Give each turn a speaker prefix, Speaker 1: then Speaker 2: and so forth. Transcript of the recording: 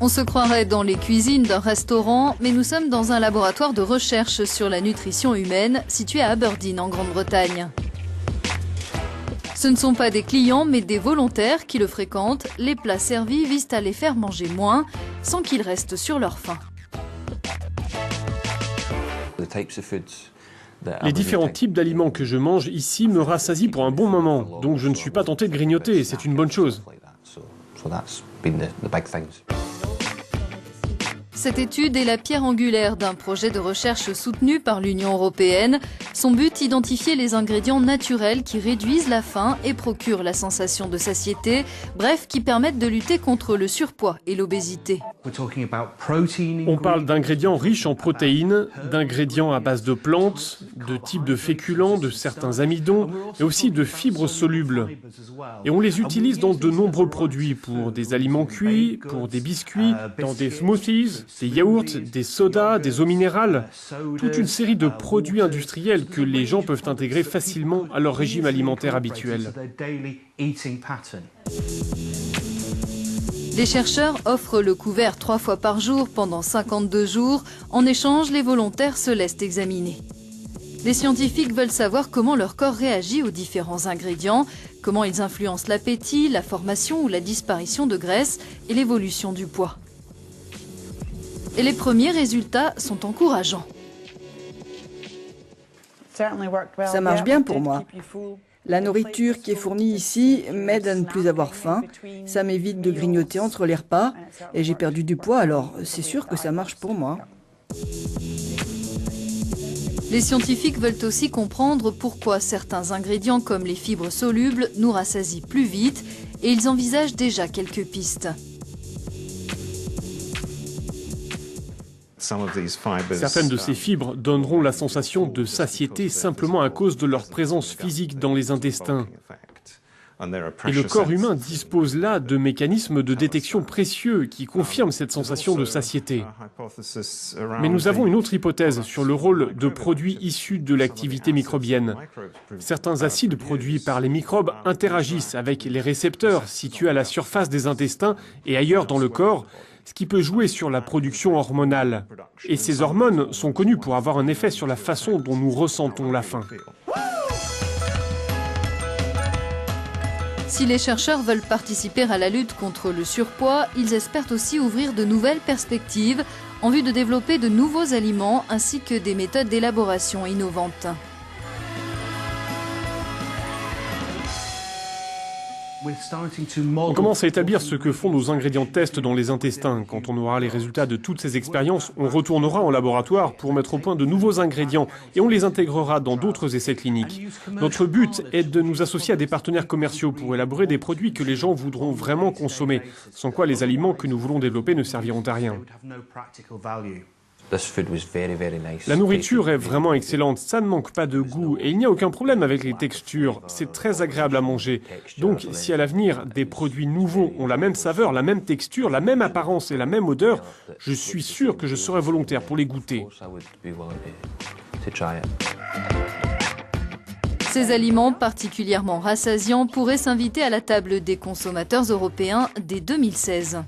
Speaker 1: On se croirait dans les cuisines d'un restaurant, mais nous sommes dans un laboratoire de recherche sur la nutrition humaine situé à Aberdeen en Grande-Bretagne. Ce ne sont pas des clients, mais des volontaires qui le fréquentent. Les plats servis visent à les faire manger moins, sans qu'ils restent sur leur faim.
Speaker 2: Les différents types d'aliments que je mange ici me rassasient pour un bon moment, donc je ne suis pas tenté de grignoter, c'est une bonne chose.
Speaker 1: Cette étude est la pierre angulaire d'un projet de recherche soutenu par l'Union européenne. Son but, identifier les ingrédients naturels qui réduisent la faim et procurent la sensation de satiété, bref, qui permettent de lutter contre le surpoids et l'obésité.
Speaker 2: On parle d'ingrédients riches en protéines, d'ingrédients à base de plantes, de types de féculents, de certains amidons, mais aussi de fibres solubles. Et on les utilise dans de nombreux produits, pour des aliments cuits, pour des biscuits, dans des smoothies, des yaourts, des sodas, des eaux minérales, toute une série de produits industriels que les gens peuvent intégrer facilement à leur régime alimentaire habituel.
Speaker 1: Les chercheurs offrent le couvert 3 fois par jour pendant 52 jours. En échange, les volontaires se laissent examiner. Les scientifiques veulent savoir comment leur corps réagit aux différents ingrédients, comment ils influencent l'appétit, la formation ou la disparition de graisse et l'évolution du poids. Et les premiers résultats sont encourageants.
Speaker 3: Ça marche bien pour moi. La nourriture qui est fournie ici m'aide à ne plus avoir faim, ça m'évite de grignoter entre les repas et j'ai perdu du poids, alors c'est sûr que ça marche pour moi.
Speaker 1: Les scientifiques veulent aussi comprendre pourquoi certains ingrédients comme les fibres solubles nous rassasient plus vite et ils envisagent déjà quelques pistes.
Speaker 2: Certaines de ces fibres donneront la sensation de satiété simplement à cause de leur présence physique dans les intestins. Et le corps humain dispose là de mécanismes de détection précieux qui confirment cette sensation de satiété. Mais nous avons une autre hypothèse sur le rôle de produits issus de l'activité microbienne. Certains acides produits par les microbes interagissent avec les récepteurs situés à la surface des intestins et ailleurs dans le corps, ce qui peut jouer sur la production hormonale. Et ces hormones sont connues pour avoir un effet sur la façon dont nous ressentons la faim.
Speaker 1: Si les chercheurs veulent participer à la lutte contre le surpoids, ils espèrent aussi ouvrir de nouvelles perspectives en vue de développer de nouveaux aliments ainsi que des méthodes d'élaboration innovantes.
Speaker 2: On commence à établir ce que font nos ingrédients test dans les intestins. Quand on aura les résultats de toutes ces expériences, on retournera en laboratoire pour mettre au point de nouveaux ingrédients et on les intégrera dans d'autres essais cliniques. Notre but est de nous associer à des partenaires commerciaux pour élaborer des produits que les gens voudront vraiment consommer, sans quoi les aliments que nous voulons développer ne serviront à rien. La nourriture est vraiment excellente, ça ne manque pas de goût et il n'y a aucun problème avec les textures, c'est très agréable à manger. Donc si à l'avenir des produits nouveaux ont la même saveur, la même texture, la même apparence et la même odeur, je suis sûr que je serai volontaire pour les goûter.
Speaker 1: Ces aliments particulièrement rassasiants pourraient s'inviter à la table des consommateurs européens dès 2016.